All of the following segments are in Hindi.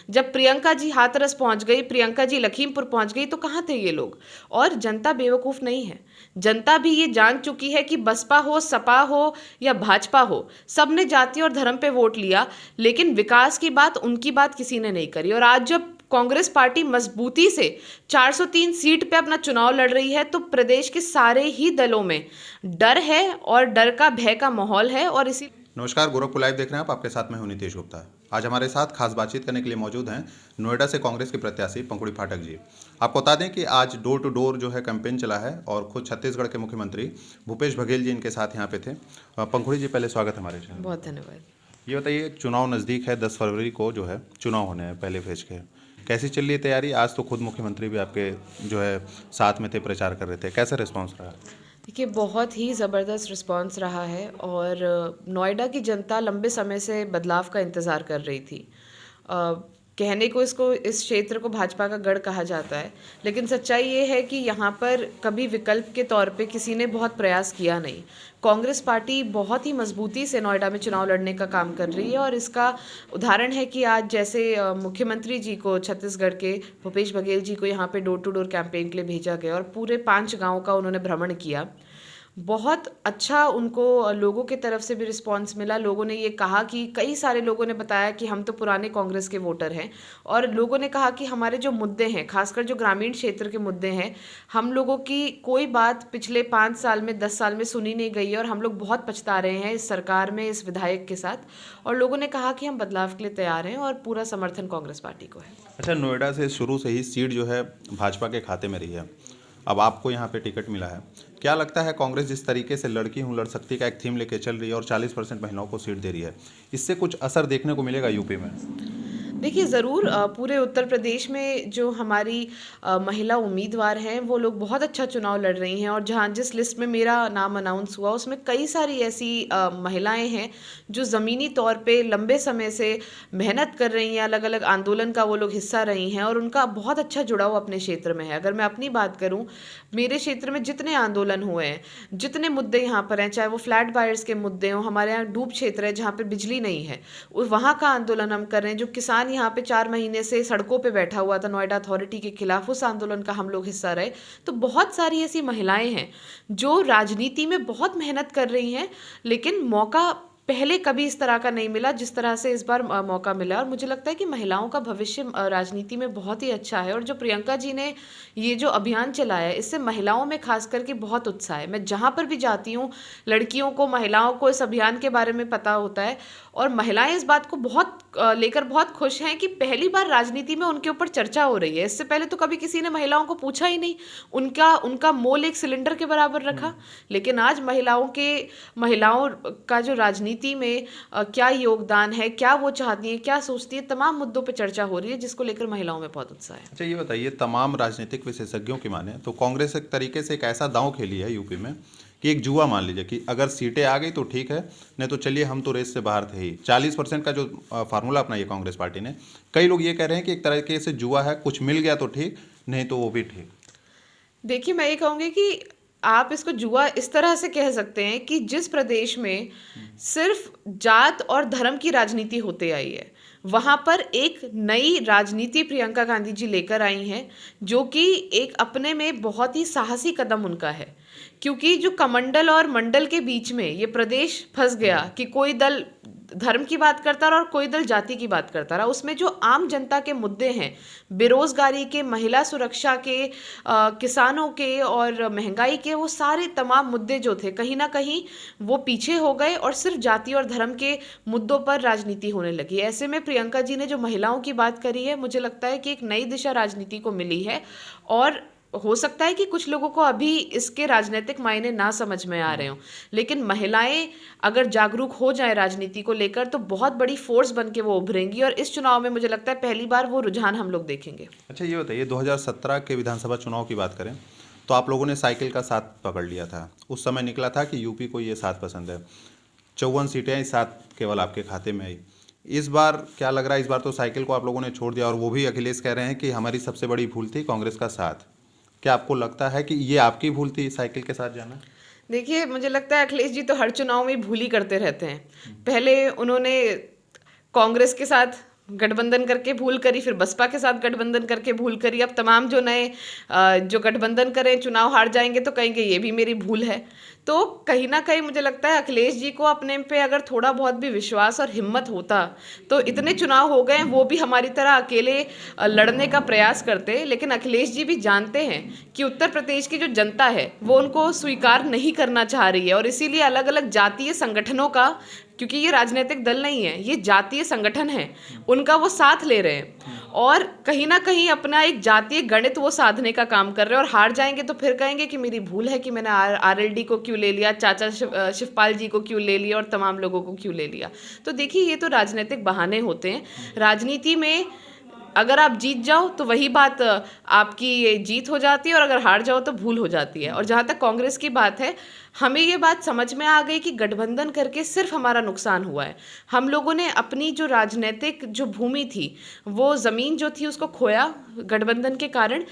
जब प्रियंका जी हाथरस पहुंच गई, प्रियंका जी लखीमपुर पहुंच गई, तो कहाँ थे ये लोग? और जनता बेवकूफ़ नहीं है। जनता भी ये जान चुकी है कि बसपा हो, सपा हो या भाजपा हो, सबने जाति और धर्म पे वोट लिया, लेकिन विकास की बात, उनकी बात किसी ने नहीं करी। और आज जब कांग्रेस पार्टी मजबूती से 403 सीट पे अपना चुनाव लड़ रही है, तो प्रदेश के सारे ही दलों में डर है और डर का भय का माहौल है। और इसी नमस्कार, गोरखपुर लाइव देख रहे हैं आप। आपके साथ मैं हूं नितेश गुप्ता। आज हमारे साथ खास बातचीत करने के लिए मौजूद हैं नोएडा से कांग्रेस के प्रत्याशी पंखुड़ी फाटक जी। आपको बता दें कि आज डोर टू डोर जो है कैंपेन चला है और खुद छत्तीसगढ़ के मुख्यमंत्री भूपेश बघेल जी इनके साथ यहाँ पे थे। पंखुड़ी जी, पहले स्वागत है हमारे चैनल। बहुत धन्यवाद। ये बताइए, चुनाव नज़दीक है, 10 फरवरी को जो है चुनाव होने हैं पहले फेज के। कैसी चल रही है तैयारी? आज तो खुद मुख्यमंत्री भी आपके जो है साथ में थे, प्रचार कर रहे थे, कैसा रिस्पॉन्स रहा? देखिए, बहुत ही ज़बरदस्त रिस्पांस रहा है और नोएडा की जनता लंबे समय से बदलाव का इंतज़ार कर रही थी। कहने को इस क्षेत्र को भाजपा का गढ़ कहा जाता है, लेकिन सच्चाई ये है कि यहाँ पर कभी विकल्प के तौर पे किसी ने बहुत प्रयास किया नहीं। कांग्रेस पार्टी बहुत ही मजबूती से नोएडा में चुनाव लड़ने का काम कर रही है और इसका उदाहरण है कि आज जैसे मुख्यमंत्री जी को, छत्तीसगढ़ के भूपेश बघेल जी को यहाँ पे डोर टू डोर कैंपेन के लिए भेजा गया और पूरे 5 गाँव का उन्होंने भ्रमण किया। बहुत अच्छा उनको लोगों की तरफ से भी रिस्पांस मिला। लोगों ने ये कहा कि कई सारे लोगों ने बताया कि हम तो पुराने कांग्रेस के वोटर हैं, और लोगों ने कहा कि हमारे जो मुद्दे हैं, खासकर जो ग्रामीण क्षेत्र के मुद्दे हैं, हम लोगों की कोई बात पिछले 5 साल में, 10 साल में सुनी नहीं गई है और हम लोग बहुत पछता रहे हैं इस सरकार में, इस विधायक के साथ। और लोगों ने कहा कि हम बदलाव के लिए तैयार हैं और पूरा समर्थन कांग्रेस पार्टी को है। अच्छा, नोएडा से शुरू से ही सीट जो है भाजपा के खाते में रही है, अब आपको यहाँ पे टिकट मिला है। क्या लगता है, कांग्रेस जिस तरीके से लड़की हूँ लड़ सकती का एक थीम लेके चल रही है और 40% महिलाओं को सीट दे रही है, इससे कुछ असर देखने को मिलेगा यूपी में? देखिए, ज़रूर पूरे उत्तर प्रदेश में जो हमारी महिला उम्मीदवार हैं, वो लोग बहुत अच्छा चुनाव लड़ रही हैं। और जहाँ जिस लिस्ट में मेरा नाम अनाउंस हुआ, उसमें कई सारी ऐसी महिलाएं हैं जो ज़मीनी तौर पे लंबे समय से मेहनत कर रही हैं, अलग अलग आंदोलन का वो लोग हिस्सा रही हैं और उनका बहुत अच्छा जुड़ाव अपने क्षेत्र में है। अगर मैं अपनी बात करूँ, मेरे क्षेत्र में जितने आंदोलन हुए हैं, जितने मुद्दे यहाँ पर हैं, चाहे वो फ्लैट बायर्स के मुद्दे हों, हमारे यहाँ डूब क्षेत्र है जहाँ पर बिजली नहीं है, वहाँ का आंदोलन हम कर रहे हैं। जो किसान यहाँ पे 4 महीने से सड़कों पे बैठा हुआ था नोएडा अथॉरिटी के खिलाफ, उस आंदोलन का हम लोग हिस्सा रहे। तो बहुत सारी ऐसी महिलाएं हैं जो राजनीति में बहुत मेहनत कर रही हैं, लेकिन मौका पहले कभी इस तरह का नहीं मिला जिस तरह से इस बार मौका मिला। और मुझे लगता है कि महिलाओं का भविष्य राजनीति में बहुत ही अच्छा है। और जो प्रियंका जी ने ये जो अभियान चलाया है, इससे महिलाओं में खास करके बहुत उत्साह है। मैं जहाँ पर भी जाती हूँ, लड़कियों को, महिलाओं को इस अभियान के बारे में पता होता है और महिलाएं इस बात को बहुत लेकर बहुत खुश हैं कि पहली बार राजनीति में उनके ऊपर चर्चा हो रही है। इससे पहले तो कभी किसी ने महिलाओं को पूछा ही नहीं, उनका मोल एक सिलेंडर के बराबर रखा। लेकिन आज महिलाओं का जो राजनीति में क्या योगदान है, क्या वो चाहती है, क्या सोचती है, तमाम मुद्दों पर चर्चा हो रही है, जिसको लेकर महिलाओं में बहुत उत्साह है। अच्छा, ये बताइए, तमाम राजनीतिक विशेषज्ञों की माने तो कांग्रेस एक तरीके से एक ऐसा दांव खेली है यूपी में कि एक जुआ मान लीजिए कि अगर सीटें आ गई तो ठीक है, नहीं तो चलिए हम तो रेस से बाहर थे ही। 40% का जो फार्मूला अपनाई है कांग्रेस पार्टी ने, कई लोग ये कह रहे हैं कि एक तरीके से जुआ है, कुछ मिल गया तो ठीक, नहीं तो वो भी ठीक। देखिए, मैं ये कहूँगी कि आप इसको जुआ इस तरह से कह सकते हैं कि जिस प्रदेश में सिर्फ जात और धर्म की राजनीति होते आई है, वहाँ पर एक नई राजनीति प्रियंका गांधी जी लेकर आई हैं, जो कि एक अपने में बहुत ही साहसी कदम उनका है। क्योंकि जो कमंडल और मंडल के बीच में ये प्रदेश फंस गया कि कोई दल धर्म की बात करता रहा और कोई दल जाति की बात करता रहा, उसमें जो आम जनता के मुद्दे हैं, बेरोजगारी के, महिला सुरक्षा के, किसानों के और महंगाई के, वो सारे तमाम मुद्दे जो थे, कहीं ना कहीं वो पीछे हो गए और सिर्फ जाति और धर्म के मुद्दों पर राजनीति होने लगी। ऐसे में प्रियंका जी ने जो महिलाओं की बात करी है, मुझे लगता है कि एक नई दिशा राजनीति को मिली है। और हो सकता है कि कुछ लोगों को अभी इसके राजनीतिक मायने ना समझ में आ रहे हों, लेकिन महिलाएं अगर जागरूक हो जाए राजनीति को लेकर, तो बहुत बड़ी फोर्स बन के वो उभरेंगी और इस चुनाव में मुझे लगता है पहली बार वो रुझान हम लोग देखेंगे। अच्छा, ये बताइए, 2017 के विधानसभा चुनाव की बात करें तो आप लोगों ने साइकिल का साथ पकड़ लिया था। उस समय निकला था कि यूपी को ये साथ पसंद है। 54 सीटें आई, 7 केवल आपके खाते में आई। इस बार क्या लग रहा है, इस बार तो साइकिल को आप लोगों ने छोड़ दिया और वो भी अखिलेश कह रहे हैं कि हमारी सबसे बड़ी भूल थी कांग्रेस का साथ। क्या आपको लगता है कि ये आपकी भूल थी साइकिल के साथ जाना? देखिए, मुझे लगता है अखिलेश जी तो हर चुनाव में भूल ही करते रहते हैं। पहले उन्होंने कांग्रेस के साथ गठबंधन करके भूल करी, फिर बसपा के साथ गठबंधन करके भूल करी। अब तमाम जो नए जो गठबंधन करें, चुनाव हार जाएंगे तो कहेंगे ये भी मेरी भूल है। तो कहीं ना कहीं मुझे लगता है अखिलेश जी को अपने पे अगर थोड़ा बहुत भी विश्वास और हिम्मत होता तो इतने चुनाव हो गए, वो भी हमारी तरह अकेले लड़ने का प्रयास करते। लेकिन अखिलेश जी भी जानते हैं कि उत्तर प्रदेश की जो जनता है वो उनको स्वीकार नहीं करना चाह रही है, और इसीलिए अलग अलग जातीय संगठनों का, क्योंकि ये राजनीतिक दल नहीं है, ये जातीय संगठन है, उनका वो साथ ले रहे हैं और कहीं ना कहीं अपना एक जातीय गणित वो साधने का काम कर रहे हैं। और हार जाएंगे तो फिर कहेंगे कि मेरी भूल है कि मैंने आरएलडी को क्यों ले लिया, चाचा शिवपाल जी को क्यों ले लिया और तमाम लोगों को क्यों ले लिया। तो देखिए, ये तो राजनीतिक बहाने होते हैं। राजनीति में अगर आप जीत जाओ तो वही बात आपकी जीत हो जाती है, और अगर हार जाओ तो भूल हो जाती है। और जहाँ तक कांग्रेस की बात है, हमें ये बात समझ में आ गई कि गठबंधन करके सिर्फ हमारा नुकसान हुआ है। हम लोगों ने अपनी जो राजनीतिक जो भूमि थी, वो ज़मीन जो थी उसको खोया गठबंधन के कारण।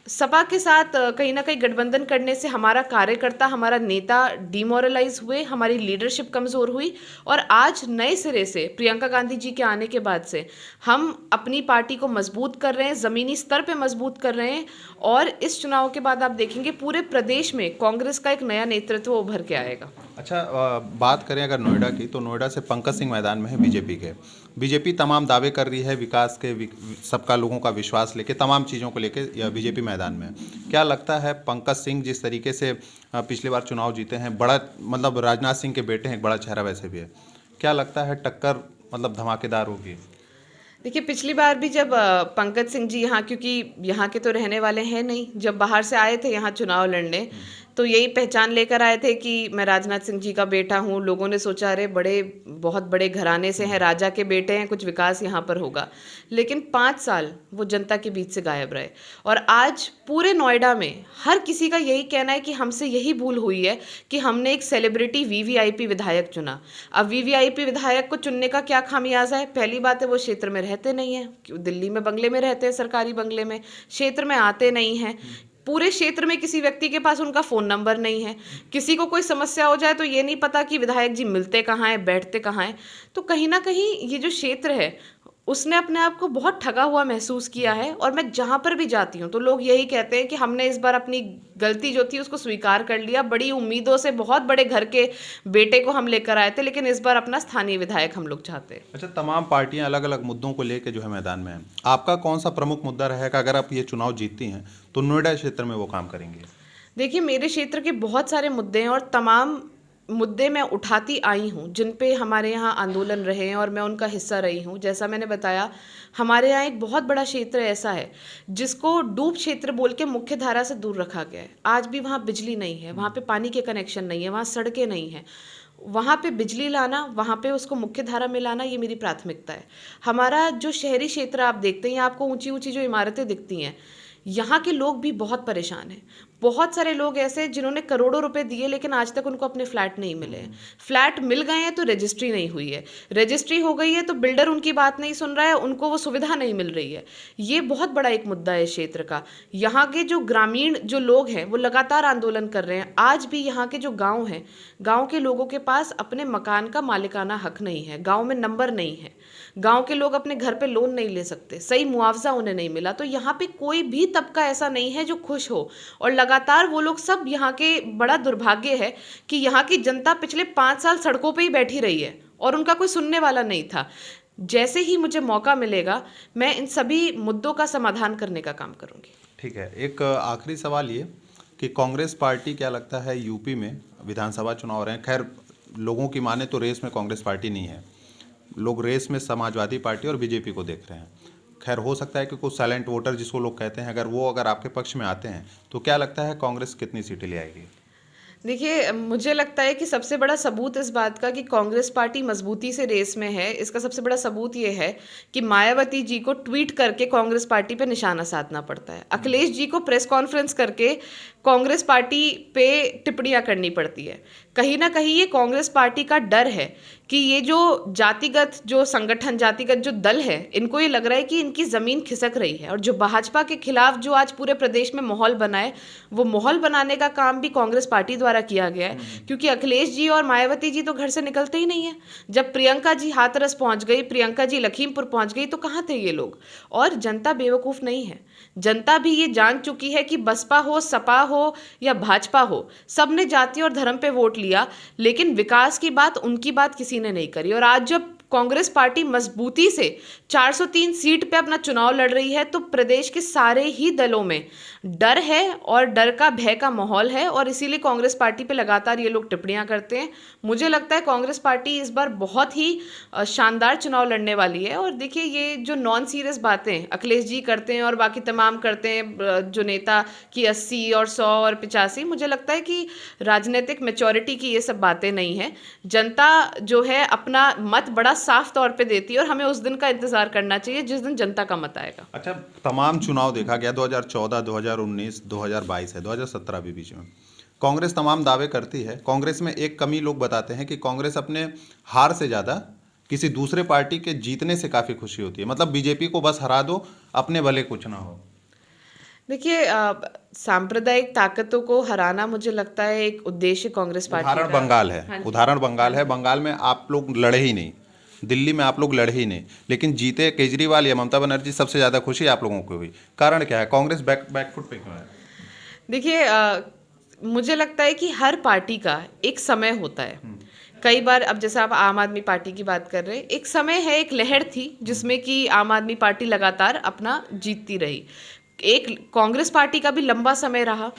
सपा के साथ कहीं ना कहीं गठबंधन करने से हमारा कार्यकर्ता, हमारा नेता डिमोरलाइज हुए, हमारी लीडरशिप कमज़ोर हुई, और आज नए सिरे से प्रियंका गांधी जी के आने के बाद से हम अपनी पार्टी को मजबूत कर रहे हैं, ज़मीनी स्तर पे मजबूत कर रहे हैं। और इस चुनाव के बाद आप देखेंगे पूरे प्रदेश में कांग्रेस का एक नया नेतृत्व उभर के आएगा। अच्छा, बात करें अगर नोएडा की, तो नोएडा से पंकज सिंह मैदान में है बीजेपी के। बीजेपी तमाम दावे कर रही है विकास के, सबका लोगों का विश्वास लेके, तमाम चीज़ों को लेके या बीजेपी मैदान में है। क्या लगता है पंकज सिंह जिस तरीके से पिछली बार चुनाव जीते हैं, बड़ा मतलब राजनाथ सिंह के बेटे हैं, एक बड़ा चेहरा वैसे भी है, क्या लगता है टक्कर मतलब धमाकेदार होगी? देखिए, पिछली बार भी जब पंकज सिंह जी यहाँ, क्योंकि यहाँ के तो रहने वाले हैं नहीं, जब बाहर से आए थे यहाँ चुनाव लड़ने, तो यही पहचान लेकर आए थे कि मैं राजनाथ सिंह जी का बेटा हूँ। लोगों ने सोचा अरे बहुत बड़े घराने से हैं, राजा के बेटे हैं, कुछ विकास यहाँ पर होगा। लेकिन 5 साल वो जनता के बीच से गायब रहे, और आज पूरे नोएडा में हर किसी का यही कहना है कि हमसे यही भूल हुई है कि हमने एक सेलिब्रिटी वीवीआईपी विधायक चुना। अब वीवीआईपी विधायक को चुनने का क्या खामियाजा है? पहली बात है वो क्षेत्र में रहते नहीं हैं, दिल्ली में बंगले में रहते हैं, सरकारी बंगले में, क्षेत्र में आते नहीं हैं। पूरे क्षेत्र में किसी व्यक्ति के पास उनका फ़ोन नंबर नहीं है। किसी को कोई समस्या हो जाए तो ये नहीं पता कि विधायक जी मिलते कहाँ हैं, बैठते कहाँ हैं। तो कहीं ना कहीं ये जो क्षेत्र है, उसने अपने आप को बहुत ठगा हुआ महसूस किया है। और मैं जहाँ पर भी जाती हूँ तो लोग यही कहते हैं कि हमने इस बार अपनी गलती जो थी उसको स्वीकार कर लिया। बड़ी उम्मीदों से बहुत बड़े घर के बेटे को हम लेकर आए थे, लेकिन इस बार अपना स्थानीय विधायक हम लोग चाहते हैं। अच्छा, तमाम पार्टियां अलग अलग मुद्दों को लेकर जो है मैदान में हैं, आपका कौन सा प्रमुख मुद्दा रहेगा अगर आप ये चुनाव जीतती हैं तो नोएडा क्षेत्र में वो काम करेंगे? देखिए, मेरे क्षेत्र के बहुत सारे मुद्दे हैं, और तमाम मुद्दे मैं उठाती आई हूँ जिन पे हमारे यहाँ आंदोलन रहे हैं और मैं उनका हिस्सा रही हूँ। जैसा मैंने बताया, हमारे यहाँ एक बहुत बड़ा क्षेत्र ऐसा है जिसको डूब क्षेत्र बोल के मुख्य धारा से दूर रखा गया है। आज भी वहाँ बिजली नहीं है, वहाँ पे पानी के कनेक्शन नहीं है, वहाँ सड़कें नहीं हैं। वहाँ पे बिजली लाना, वहाँ पे उसको मुख्य धारा में लाना, ये मेरी प्राथमिकता है। हमारा जो शहरी क्षेत्र आप देखते हैं, आपको ऊंची ऊंची जो इमारतें दिखती हैं, यहाँ के लोग भी बहुत परेशान हैं। बहुत सारे लोग ऐसे हैं जिन्होंने करोड़ों रुपए दिए, लेकिन आज तक उनको अपने फ्लैट नहीं मिले हैं। फ्लैट मिल गए हैं तो रजिस्ट्री नहीं हुई है, रजिस्ट्री हो गई है तो बिल्डर उनकी बात नहीं सुन रहा है, उनको वो सुविधा नहीं मिल रही है। ये बहुत बड़ा एक मुद्दा है क्षेत्र का। यहाँ के जो ग्रामीण जो लोग हैं वो लगातार आंदोलन कर रहे हैं। आज भी यहाँ के जो गाँव हैं, गाँव के लोगों के पास अपने मकान का मालिकाना हक नहीं है, गाँव में नंबर नहीं है, गांव के लोग अपने घर पे लोन नहीं ले सकते, सही मुआवजा उन्हें नहीं मिला। तो यहाँ पे कोई भी तबका ऐसा नहीं है जो खुश हो, और लगातार वो लोग सब, यहाँ के बड़ा दुर्भाग्य है कि यहाँ की जनता पिछले 5 साल सड़कों पे ही बैठी रही है और उनका कोई सुनने वाला नहीं था। जैसे ही मुझे मौका मिलेगा मैं इन सभी मुद्दों का समाधान करने का काम करूँगी। ठीक है, एक आखिरी सवाल ये कि कांग्रेस पार्टी, क्या लगता है यूपी में विधानसभा चुनाव हो रहे हैं, खैर लोगों की माने तो रेस में कांग्रेस पार्टी नहीं है, लोग रेस में समाजवादी पार्टी और बीजेपी को देख रहे हैं। खैर हो सकता है कि कुछ साइलेंट वोटर जिसको लोग कहते हैं, अगर आपके पक्ष में आते हैं तो क्या लगता है कांग्रेस कितनी सीटें ले आएगी? देखिए, मुझे लगता है कि सबसे बड़ा सबूत इस बात का कि कांग्रेस पार्टी मजबूती से रेस में है, इसका सबसे बड़ा सबूत ये है कि मायावती जी को ट्वीट करके कांग्रेस पार्टी पे निशाना साधना पड़ता है। अखिलेश जी को प्रेस कॉन्फ्रेंस करके कांग्रेस पार्टी पे टिप्पणियां करनी पड़ती है। कहीं ना कहीं ये कांग्रेस पार्टी का डर है कि ये जो जातिगत जो संगठन, जातिगत जो दल है, इनको ये लग रहा है कि इनकी ज़मीन खिसक रही है। और जो भाजपा के खिलाफ जो आज पूरे प्रदेश में माहौल बना है, वो माहौल बनाने का काम भी कांग्रेस पार्टी द्वारा किया गया है। क्योंकि अखिलेश जी और मायावती जी तो घर से निकलते ही नहीं है। जब प्रियंका जी हाथरस पहुंच गई, प्रियंका जी लखीमपुर पहुंच गई, तो कहाँ थे ये लोग? और जनता बेवकूफ़ नहीं है। जनता भी ये जान चुकी है कि बसपा हो, सपा हो या भाजपा हो, सबने जाति और धर्म पे वोट लिया, लेकिन विकास की बात, उनकी बात किसी ने नहीं करी। और आज जब कांग्रेस पार्टी मजबूती से 403 सीट पे अपना चुनाव लड़ रही है, तो प्रदेश के सारे ही दलों में डर है और डर का भय का माहौल है, और इसीलिए कांग्रेस पार्टी पे लगातार ये लोग टिप्पणियां करते हैं। मुझे लगता है कांग्रेस पार्टी इस बार बहुत ही शानदार चुनाव लड़ने वाली है। और देखिए, ये जो नॉन सीरियस बातें अखिलेश जी करते हैं और बाकी तमाम करते हैं जो नेता की 80 और 100 और 85, मुझे लगता है कि राजनीतिक मैच्योरिटी की ये सब बातें नहीं है। जनता जो है अपना मत बड़ा साफ तौर पे देती है, और हमें उस दिन का इंतजार करना चाहिए जिस दिन जनता का मत आएगा। अच्छा, तमाम चुनाव देखा गया, 2014, 2019, 2022 है, 2017 भी बीच में। कांग्रेस तमाम दावे करती है। कांग्रेस में एक कमी लोग बताते हैं कि कांग्रेस अपने हार से ज़्यादा किसी दूसरे पार्टी के जीतने से काफ़ी खुशी होती है। मतलब बीजेपी को बस हरा दो, अपने भले कुछ ना हो। देखिए, सांप्रदायिक ताकतों को हराना मुझे लगता है एक उद्देश्य कांग्रेस पार्टी उदाहरण का। बंगाल है। हाँ जी। उदाहरण बंगाल है। बंगाल में आप लोग लड़े ही नहीं, दिल्ली में आप लोग लड़े ही नहीं, लेकिन जीते केजरीवाल या ममता बनर्जी। सबसे ज़्यादा खुशी आप लोगों को हुई। कारण क्या है? कांग्रेस बैकफुट पे क्यों है? देखिए, मुझे लगता है कि हर पार्टी का एक समय होता है। कई बार, अब जैसे आप आम आदमी पार्टी की बात कर रहे हैं, एक समय है, एक लहर थी जिसमें कि आम आदमी पार्टी लगातार अपना जीतती रही। एक कांग्रेस पार्टी का भी लंबा समय रहा।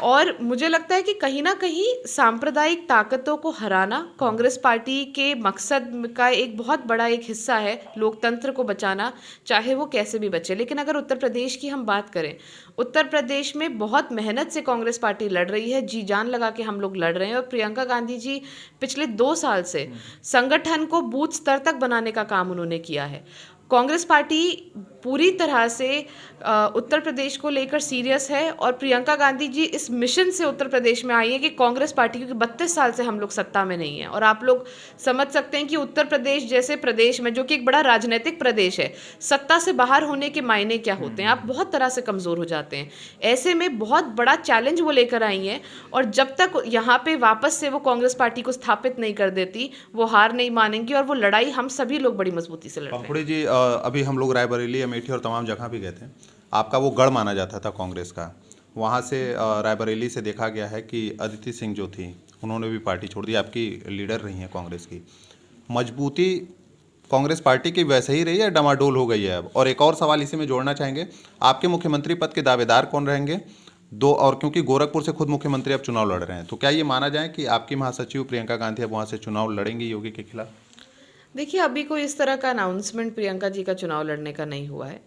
और मुझे लगता है कि कहीं ना कहीं सांप्रदायिक ताकतों को हराना कांग्रेस पार्टी के मकसद का एक बहुत बड़ा एक हिस्सा है, लोकतंत्र को बचाना, चाहे वो कैसे भी बचे। लेकिन अगर उत्तर प्रदेश की हम बात करें, उत्तर प्रदेश में बहुत मेहनत से कांग्रेस पार्टी लड़ रही है, जी जान लगा के हम लोग लड़ रहे हैं। और प्रियंका गांधी जी पिछले 2 साल से संगठन को बूथ स्तर तक बनाने का काम उन्होंने किया है। कांग्रेस पार्टी पूरी तरह से उत्तर प्रदेश को लेकर सीरियस है, और प्रियंका गांधी जी इस मिशन से उत्तर प्रदेश में आई है कि कांग्रेस पार्टी, क्योंकि 32 साल से हम लोग सत्ता में नहीं है, और आप लोग समझ सकते हैं कि उत्तर प्रदेश जैसे प्रदेश में, जो कि एक बड़ा राजनीतिक प्रदेश है, सत्ता से बाहर होने के मायने क्या होते हैं। आप बहुत तरह से कमज़ोर हो जाते हैं। ऐसे में बहुत बड़ा चैलेंज वो लेकर आई हैं, और जब तक यहाँ पे वापस से वो कांग्रेस पार्टी को स्थापित नहीं कर देती, वो हार नहीं मानेंगी, और वो लड़ाई हम सभी लोग बड़ी मजबूती से लड़ रहे हैं। पंखुड़ी जी, अभी हम लोग रायबरेली, अमेठी और तमाम जगह भी गए थे। आपका वो गढ़ माना जाता था कांग्रेस का। वहाँ से रायबरेली से देखा गया है कि अदिति सिंह जो थी, उन्होंने भी पार्टी छोड़ दी। आपकी लीडर रही हैं कांग्रेस की। मजबूती कांग्रेस पार्टी की वैसे ही रही है, डमाडोल हो गई है अब? और एक और सवाल इसी में जोड़ना चाहेंगे, आपके मुख्यमंत्री पद के दावेदार कौन रहेंगे? दो, और क्योंकि गोरखपुर से खुद मुख्यमंत्री अब चुनाव लड़ रहे हैं, तो क्या ये माना जाए कि आपकी महासचिव प्रियंका गांधी अब वहाँ से चुनाव लड़ेंगी योगी के खिलाफ? देखिए, अभी कोई इस तरह का अनाउंसमेंट प्रियंका जी का चुनाव लड़ने का नहीं हुआ है।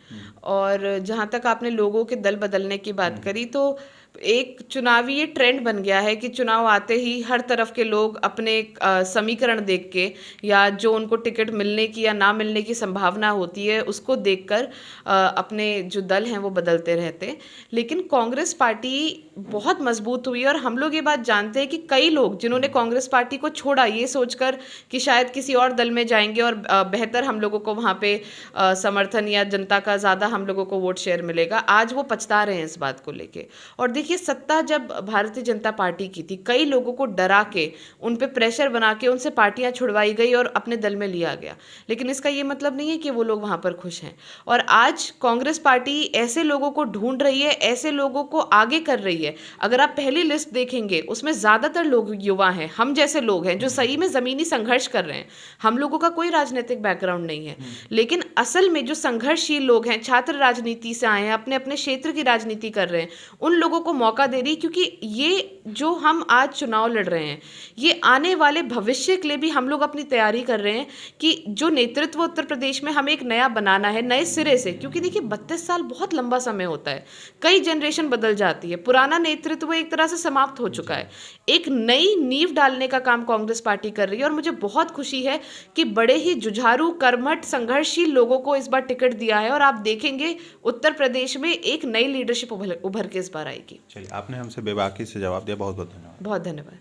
और जहाँ तक आपने लोगों के दल बदलने की बात करी, तो एक चुनावी ये ट्रेंड बन गया है कि चुनाव आते ही हर तरफ के लोग अपने समीकरण देख के, या जो उनको टिकट मिलने की या ना मिलने की संभावना होती है, उसको देखकर अपने जो दल हैं वो बदलते रहते हैं। लेकिन कांग्रेस पार्टी बहुत मजबूत हुई है, और हम लोग ये बात जानते हैं कि कई लोग जिन्होंने कांग्रेस पार्टी को छोड़ा ये सोचकर कि शायद किसी और दल में जाएंगे और बेहतर हम लोगों को वहाँ पे समर्थन या जनता का ज़्यादा हम लोगों को वोट शेयर मिलेगा, आज वो पछता रहे हैं इस बात को लेके। और देखिए, सत्ता जब भारतीय जनता पार्टी की थी, कई लोगों को डरा के, उन पे प्रेशर बना के उनसे पार्टियां छुड़वाई गई और अपने दल में लिया गया। लेकिन इसका ये मतलब नहीं है कि वो लोग वहाँ पर खुश हैं। और आज कांग्रेस पार्टी ऐसे लोगों को ढूंढ रही है, ऐसे लोगों को आगे कर रही है। अगर आप पहली लिस्ट देखेंगे, उसमें ज़्यादातर लोग युवा हैं, हम जैसे लोग हैं जो सही में ज़मीनी संघर्ष कर रहे हैं। हम लोगों का कोई राजनीतिक बैकग्राउंड नहीं है, लेकिन असल में जो संघर्षशील लोग हैं, छात्र राजनीति से आए हैं, अपने अपने क्षेत्र की राजनीति कर रहे हैं, उन लोगों को मौका दे रही। क्योंकि ये जो हम आज चुनाव लड़ रहे हैं, ये आने वाले भविष्य के लिए भी हम लोग अपनी तैयारी कर रहे हैं कि जो नेतृत्व उत्तर प्रदेश में हमें एक नया बनाना है, नए सिरे से। क्योंकि देखिए, 32 साल बहुत लंबा समय होता है, कई जनरेशन बदल जाती है, पुराना नेतृत्व एक तरह से समाप्त हो चुका है। एक नई नींव डालने का काम कांग्रेस पार्टी कर रही है, और मुझे बहुत खुशी है कि बड़े ही जुझारू, कर्मठ, संघर्षशील लोगों को इस बार टिकट दिया है। और आप देखेंगे उत्तर प्रदेश में एक नई लीडरशिप उभर के इस बार आएगी। जी। चलिए, आपने हमसे बेबाकी से जवाब दिया, बहुत बहुत धन्यवाद। बहुत धन्यवाद।